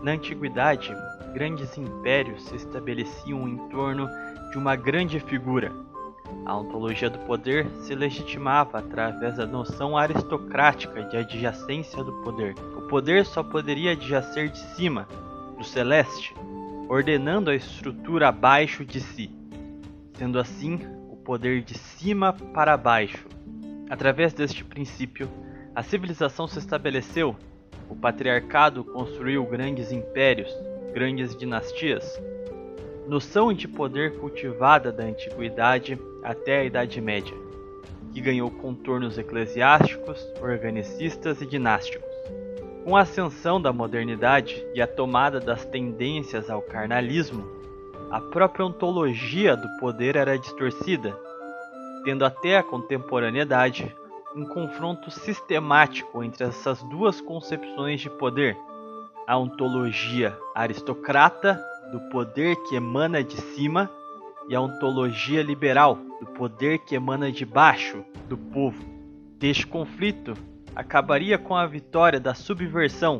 Na antiguidade, grandes impérios se estabeleciam em torno de uma grande figura. A ontologia do poder se legitimava através da noção aristocrática de adjacência do poder. O poder só poderia adjacer de cima, do celeste, ordenando a estrutura abaixo de si. Sendo assim, o poder de cima para baixo. Através deste princípio, a civilização se estabeleceu. O patriarcado construiu grandes impérios, grandes dinastias. Noção de poder cultivada da antiguidade até a Idade Média, que ganhou contornos eclesiásticos, organicistas e dinásticos. Com a ascensão da modernidade e a tomada das tendências ao carnalismo, a própria ontologia do poder era distorcida, tendo até a contemporaneidade um confronto sistemático entre essas duas concepções de poder: a ontologia aristocrata do poder que emana de cima e a ontologia liberal do poder que emana de baixo, do povo. Este conflito acabaria com a vitória da subversão,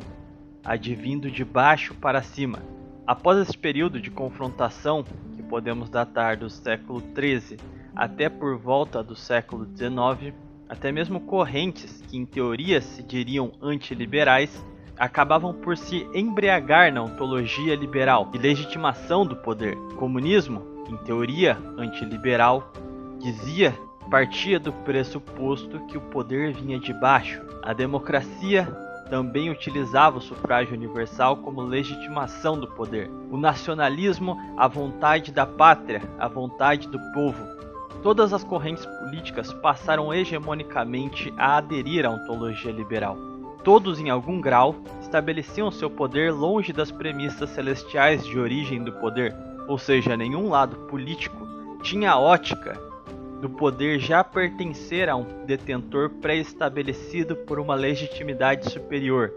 advindo de baixo para cima. Após esse período de confrontação, que podemos datar do século XIII até por volta do século XIX, até mesmo correntes que em teoria se diriam antiliberais, acabavam por se embriagar na ontologia liberal e legitimação do poder. O comunismo, em teoria antiliberal, partia do pressuposto que o poder vinha de baixo. A democracia também utilizava o sufrágio universal como legitimação do poder. O nacionalismo, a vontade da pátria, a vontade do povo. Todas as correntes políticas passaram hegemonicamente a aderir à ontologia liberal. Todos, em algum grau, estabeleciam seu poder longe das premissas celestiais de origem do poder, ou seja, nenhum lado político tinha a ótica do poder já pertencer a um detentor pré-estabelecido por uma legitimidade superior.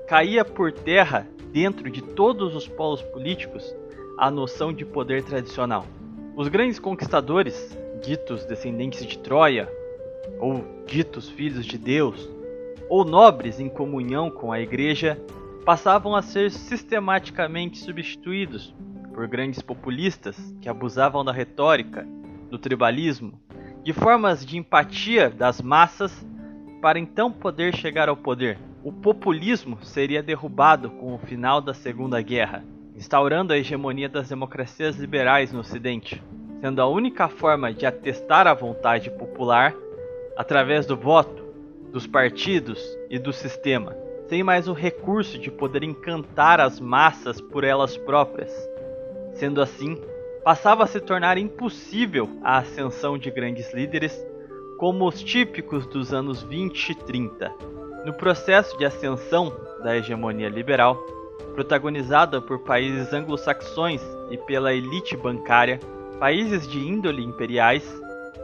Caía por terra, dentro de todos os polos políticos, a noção de poder tradicional. Os grandes conquistadores, ditos descendentes de Troia, ou ditos filhos de Deus, ou nobres em comunhão com a igreja, passavam a ser sistematicamente substituídos por grandes populistas que abusavam da retórica, do tribalismo, de formas de empatia das massas para então poder chegar ao poder. O populismo seria derrubado com o final da Segunda Guerra, instaurando a hegemonia das democracias liberais no Ocidente, sendo a única forma de atestar a vontade popular através do voto, dos partidos e do sistema, sem mais o recurso de poder encantar as massas por elas próprias. Sendo assim, passava a se tornar impossível a ascensão de grandes líderes como os típicos dos anos 20 e 30. No processo de ascensão da hegemonia liberal, protagonizada por países anglo-saxões e pela elite bancária, países de índole imperiais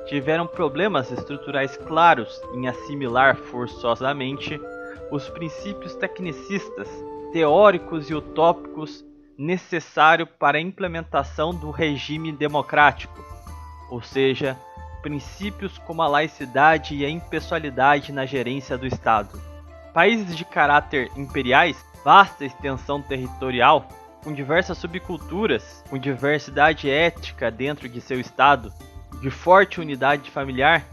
tiveram problemas estruturais claros em assimilar forçosamente os princípios tecnicistas, teóricos e utópicos necessários para a implementação do regime democrático, ou seja, princípios como a laicidade e a impessoalidade na gerência do Estado. Países de caráter imperiais, vasta extensão territorial, com diversas subculturas, com diversidade étnica dentro de seu Estado, de forte unidade familiar,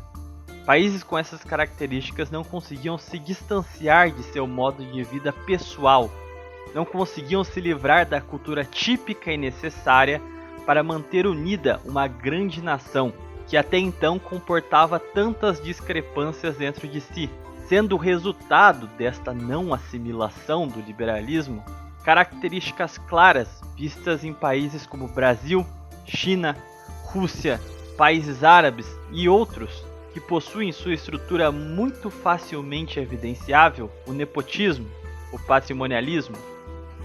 países com essas características não conseguiam se distanciar de seu modo de vida pessoal, não conseguiam se livrar da cultura típica e necessária para manter unida uma grande nação, que até então comportava tantas discrepâncias dentro de si, sendo o resultado desta não assimilação do liberalismo características claras vistas em países como Brasil, China, Rússia, países árabes e outros que possuem sua estrutura muito facilmente evidenciável: o nepotismo, o patrimonialismo,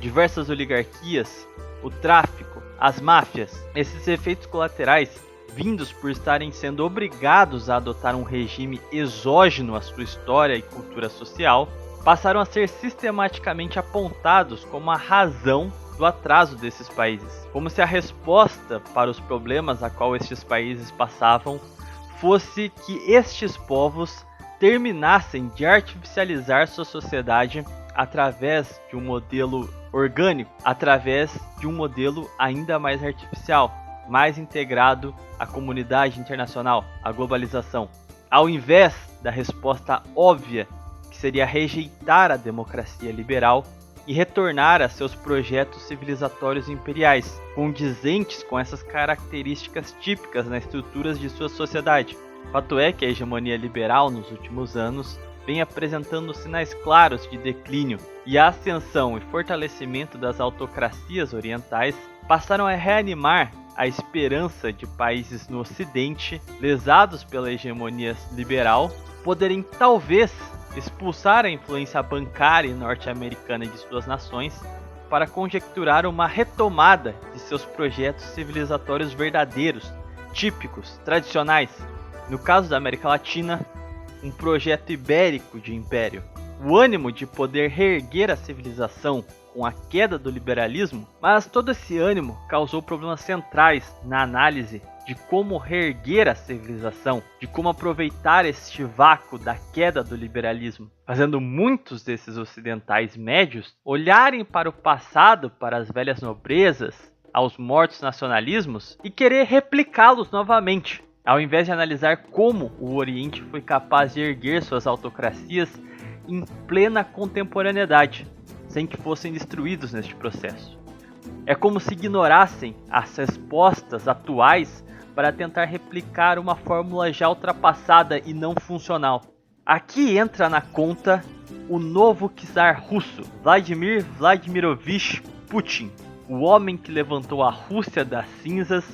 diversas oligarquias, o tráfico, as máfias. Esses efeitos colaterais, vindos por estarem sendo obrigados a adotar um regime exógeno à sua história e cultura social, passaram a ser sistematicamente apontados como a razão do atraso desses países, como se a resposta para os problemas a qual estes países passavam fosse que estes povos terminassem de artificializar sua sociedade através de um modelo orgânico através de um modelo ainda mais artificial, mais integrado à comunidade internacional, à globalização. Ao invés da resposta óbvia, que seria rejeitar a democracia liberal e retornar a seus projetos civilizatórios imperiais, condizentes com essas características típicas nas estruturas de sua sociedade. Fato é que a hegemonia liberal nos últimos anos vem apresentando sinais claros de declínio, e a ascensão e fortalecimento das autocracias orientais passaram a reanimar a esperança de países no Ocidente, lesados pela hegemonia liberal, poderem talvez expulsar a influência bancária norte-americana de suas nações para conjecturar uma retomada de seus projetos civilizatórios verdadeiros, típicos, tradicionais. No caso da América Latina, um projeto ibérico de império. O ânimo de poder reerguer a civilização com a queda do liberalismo, mas todo esse ânimo causou problemas centrais na análise de como reerguer a civilização, de como aproveitar este vácuo da queda do liberalismo, fazendo muitos desses ocidentais médios olharem para o passado, para as velhas nobrezas, aos mortos nacionalismos e querer replicá-los novamente, ao invés de analisar como o Oriente foi capaz de erguer suas autocracias em plena contemporaneidade, sem que fossem destruídos neste processo. É como se ignorassem as respostas atuais para tentar replicar uma fórmula já ultrapassada e não funcional. Aqui entra na conta o novo czar russo, Vladimir Vladimirovich Putin, o homem que levantou a Rússia das cinzas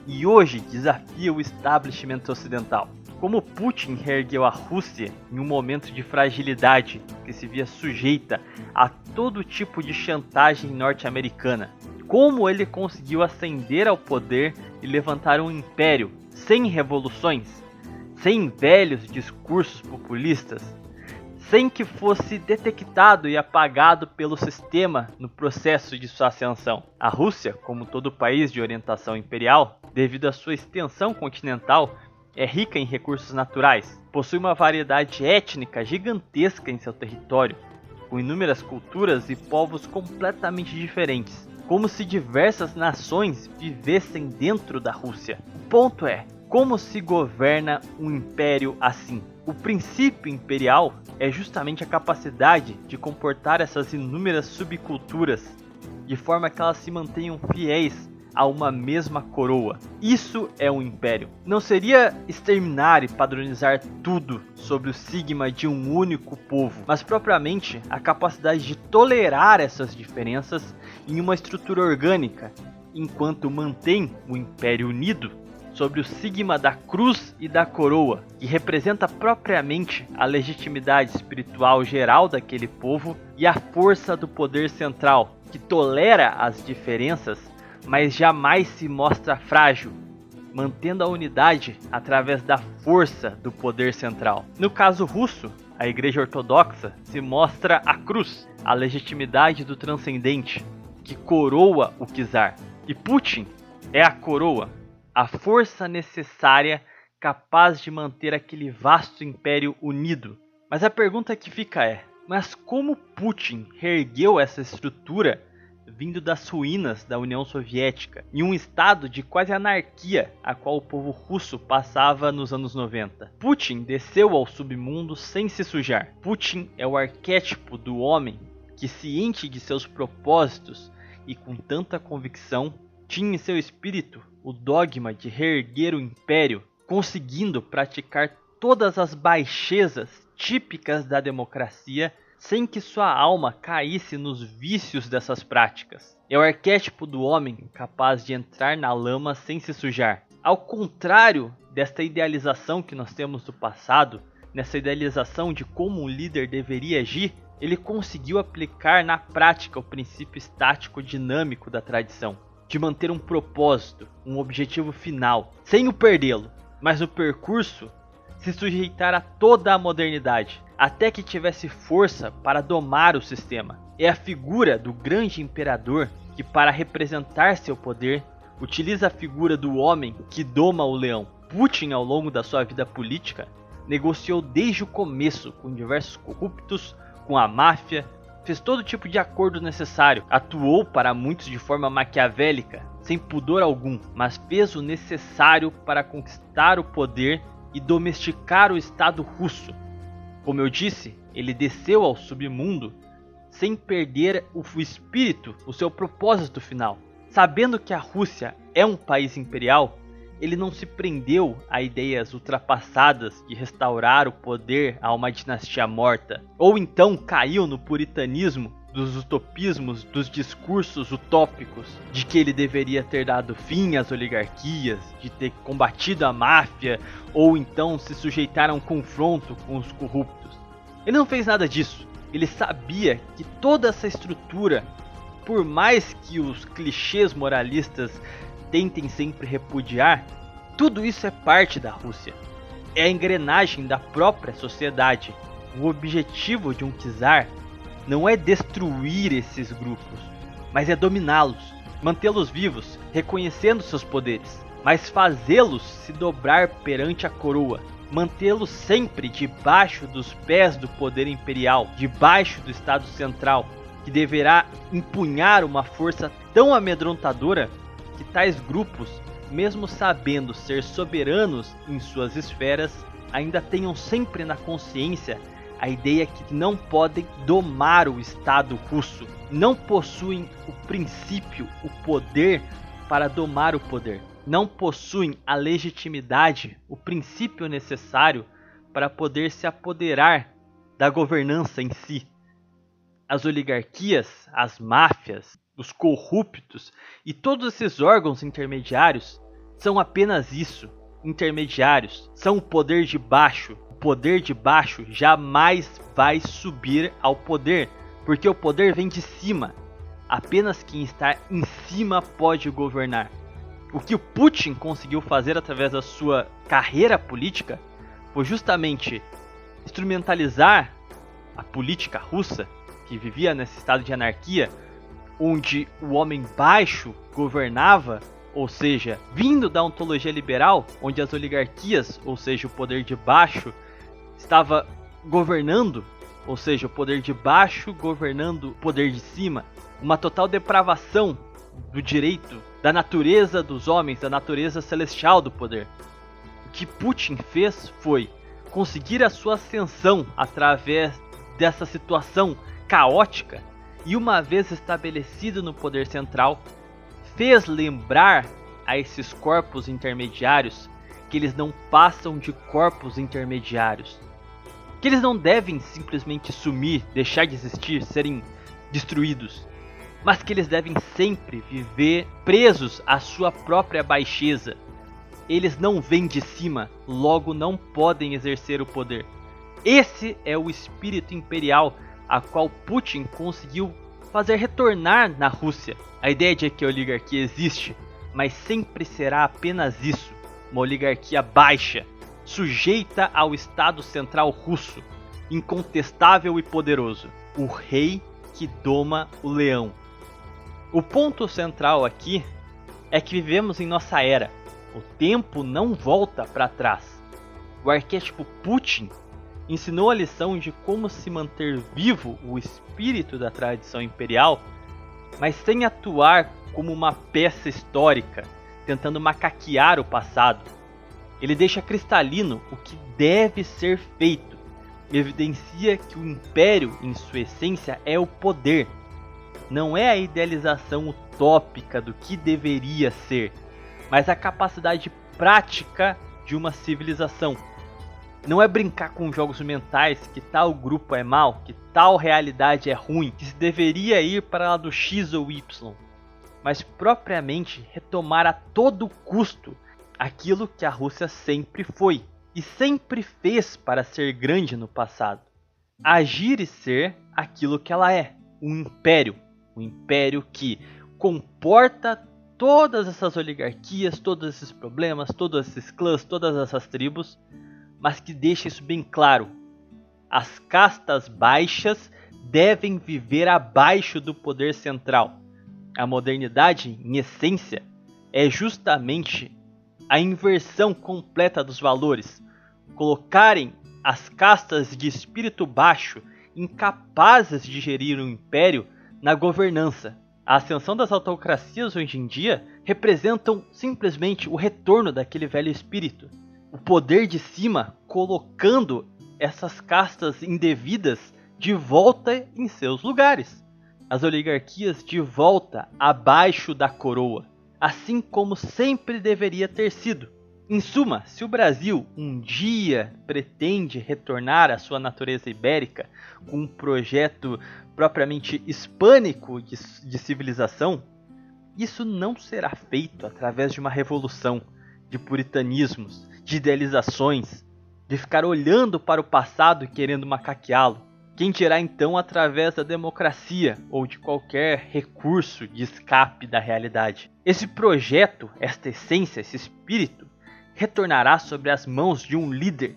e hoje desafia o establishment ocidental. Como Putin reergueu a Rússia em um momento de fragilidade que se via sujeita a todo tipo de chantagem norte-americana. Como ele conseguiu ascender ao poder e levantar um império sem revoluções, sem velhos discursos populistas, sem que fosse detectado e apagado pelo sistema no processo de sua ascensão. A Rússia, como todo país de orientação imperial, devido à sua extensão continental, é rica em recursos naturais, possui uma variedade étnica gigantesca em seu território, com inúmeras culturas e povos completamente diferentes, como se diversas nações vivessem dentro da Rússia. O ponto é, como se governa um império assim? O princípio imperial é justamente a capacidade de comportar essas inúmeras subculturas, de forma que elas se mantenham fiéis a uma mesma coroa. Isso é um império. Não seria exterminar e padronizar tudo sobre o sigma de um único povo, mas propriamente a capacidade de tolerar essas diferenças em uma estrutura orgânica, enquanto mantém o império unido sobre o sigma da cruz e da coroa, que representa propriamente a legitimidade espiritual geral daquele povo e a força do poder central, que tolera as diferenças mas jamais se mostra frágil, mantendo a unidade através da força do poder central. No caso russo, a Igreja Ortodoxa se mostra a cruz, a legitimidade do transcendente, que coroa o czar. E Putin é a coroa, a força necessária capaz de manter aquele vasto império unido. Mas a pergunta que fica é, mas como Putin reergueu essa estrutura vindo das ruínas da União Soviética, em um estado de quase anarquia a qual o povo russo passava nos anos 90. Putin desceu ao submundo sem se sujar. Putin é o arquétipo do homem que, ciente de seus propósitos e com tanta convicção, tinha em seu espírito o dogma de reerguer o império, conseguindo praticar todas as baixezas típicas da democracia sem que sua alma caísse nos vícios dessas práticas. É o arquétipo do homem capaz de entrar na lama sem se sujar. Ao contrário desta idealização que nós temos do passado, nessa idealização de como um líder deveria agir, ele conseguiu aplicar na prática o princípio estático dinâmico da tradição, de manter um propósito, um objetivo final, sem o perdê-lo, mas no percurso se sujeitar a toda a modernidade, até que tivesse força para domar o sistema. É a figura do grande imperador que, para representar seu poder, utiliza a figura do homem que doma o leão. Putin, ao longo da sua vida política, negociou desde o começo com diversos corruptos, com a máfia, fez todo tipo de acordo necessário, atuou para muitos de forma maquiavélica, sem pudor algum, mas fez o necessário para conquistar o poder e domesticar o Estado russo. Como eu disse, ele desceu ao submundo sem perder o espírito, o seu propósito final. Sabendo que a Rússia é um país imperial, ele não se prendeu a ideias ultrapassadas de restaurar o poder a uma dinastia morta, ou então caiu no puritanismo dos utopismos, dos discursos utópicos, de que ele deveria ter dado fim às oligarquias, de ter combatido a máfia, ou então se sujeitar a um confronto com os corruptos. Ele não fez nada disso. Ele sabia que toda essa estrutura, por mais que os clichês moralistas tentem sempre repudiar, tudo isso é parte da Rússia. É a engrenagem da própria sociedade. O objetivo de um czar não é destruir esses grupos, mas é dominá-los, mantê-los vivos, reconhecendo seus poderes, mas fazê-los se dobrar perante a coroa, mantê-los sempre debaixo dos pés do poder imperial, debaixo do Estado Central, que deverá empunhar uma força tão amedrontadora que tais grupos, mesmo sabendo ser soberanos em suas esferas, ainda tenham sempre na consciência a ideia que não podem domar o Estado russo, não possuem o princípio, o poder para domar o poder, não possuem a legitimidade, o princípio necessário para poder se apoderar da governança em si. As oligarquias, as máfias, os corruptos e todos esses órgãos intermediários são apenas isso, intermediários, são o poder de baixo. O poder de baixo jamais vai subir ao poder, porque o poder vem de cima. Apenas quem está em cima pode governar. O que o Putin conseguiu fazer através da sua carreira política foi justamente instrumentalizar a política russa, que vivia nesse estado de anarquia, onde o homem baixo governava, ou seja, vindo da ontologia liberal, onde as oligarquias, ou seja, o poder de baixo, estava governando, ou seja, o poder de baixo governando o poder de cima, uma total depravação do direito, da natureza dos homens, da natureza celestial do poder. O que Putin fez foi conseguir a sua ascensão através dessa situação caótica e, uma vez estabelecido no poder central, fez lembrar a esses corpos intermediários que eles não passam de corpos intermediários, que eles não devem simplesmente sumir, deixar de existir, serem destruídos, mas que eles devem sempre viver presos à sua própria baixeza. Eles não vêm de cima, logo não podem exercer o poder. Esse é o espírito imperial a qual Putin conseguiu fazer retornar na Rússia. A ideia de que a oligarquia existe, mas sempre será apenas isso, uma oligarquia baixa, sujeita ao Estado Central russo, incontestável e poderoso, o rei que doma o leão. O ponto central aqui é que vivemos em nossa era. O tempo não volta para trás. O arquétipo Putin ensinou a lição de como se manter vivo o espírito da tradição imperial, mas sem atuar como uma peça histórica, tentando macaquear o passado. Ele deixa cristalino o que deve ser feito, evidencia que o império, em sua essência, é o poder. Não é a idealização utópica do que deveria ser, mas a capacidade prática de uma civilização. Não é brincar com jogos mentais que tal grupo é mau, que tal realidade é ruim, que se deveria ir para lá do X ou Y, mas propriamente retomar a todo custo aquilo que a Rússia sempre foi e sempre fez para ser grande no passado. Agir e ser aquilo que ela é, um império que comporta todas essas oligarquias, todos esses problemas, todos esses clãs, todas essas tribos, mas que deixa isso bem claro. As castas baixas devem viver abaixo do poder central. A modernidade, em essência, é justamente a inversão completa dos valores. Colocarem as castas de espírito baixo incapazes de gerir um império na governança. A ascensão das autocracias hoje em dia representam simplesmente o retorno daquele velho espírito. O poder de cima colocando essas castas indevidas de volta em seus lugares. As oligarquias de volta abaixo da coroa, assim como sempre deveria ter sido. Em suma, se o Brasil um dia pretende retornar à sua natureza ibérica com um projeto propriamente hispânico de civilização, isso não será feito através de uma revolução, de puritanismos, de idealizações, de ficar olhando para o passado e querendo macaqueá-lo. Quem dirá então através da democracia ou de qualquer recurso de escape da realidade. Esse projeto, esta essência, esse espírito, retornará sobre as mãos de um líder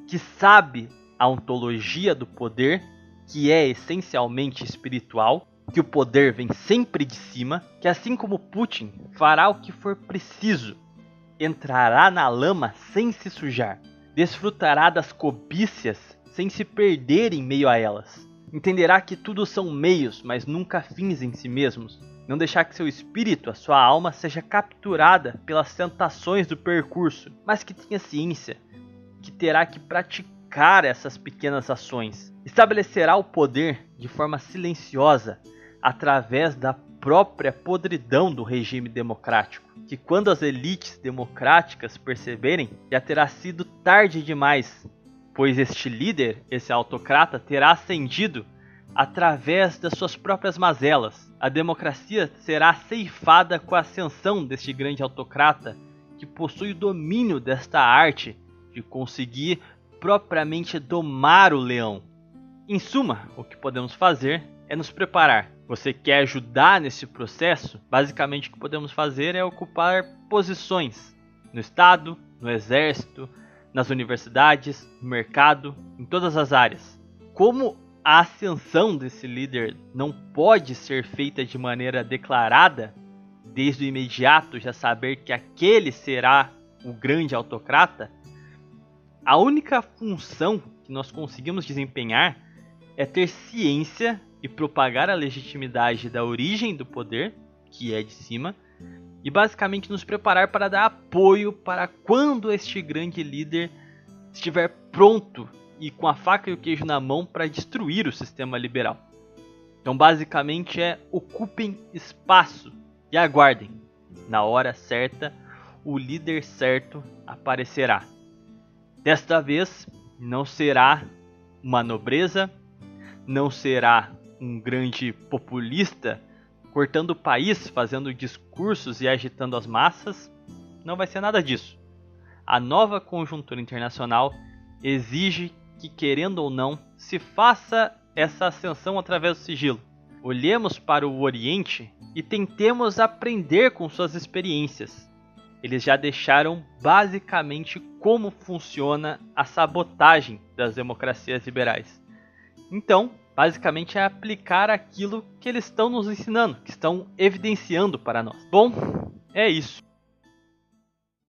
que sabe a ontologia do poder, que é essencialmente espiritual, que o poder vem sempre de cima, que assim como Putin fará o que for preciso, entrará na lama sem se sujar, desfrutará das cobiças sem se perder em meio a elas. Entenderá que tudo são meios, mas nunca fins em si mesmos. Não deixar que seu espírito, a sua alma, seja capturada pelas tentações do percurso, mas que tenha ciência que terá que praticar essas pequenas ações. Estabelecerá o poder de forma silenciosa, através da própria podridão do regime democrático, que quando as elites democráticas perceberem, já terá sido tarde demais, pois este líder, esse autocrata, terá ascendido através das suas próprias mazelas. A democracia será ceifada com a ascensão deste grande autocrata, que possui o domínio desta arte de conseguir propriamente domar o leão. Em suma, o que podemos fazer é nos preparar. Você quer ajudar nesse processo? Basicamente o que podemos fazer é ocupar posições no Estado, no Exército, nas universidades, no mercado, em todas as áreas. Como a ascensão desse líder não pode ser feita de maneira declarada, desde o imediato já saber que aquele será o grande autocrata, a única função que nós conseguimos desempenhar é ter ciência e propagar a legitimidade da origem do poder, que é de cima, e basicamente nos preparar para dar apoio para quando este grande líder estiver pronto e com a faca e o queijo na mão para destruir o sistema liberal. Então basicamente ocupem espaço e aguardem. Na hora certa, o líder certo aparecerá. Desta vez, não será uma nobreza, não será um grande populista cortando o país, fazendo discursos e agitando as massas. Não vai ser nada disso. A nova conjuntura internacional exige que, querendo ou não, se faça essa ascensão através do sigilo. Olhemos para o Oriente e tentemos aprender com suas experiências. Eles já deixaram basicamente como funciona a sabotagem das democracias liberais. Então, basicamente é aplicar aquilo que eles estão nos ensinando, que estão evidenciando para nós. Bom, é isso.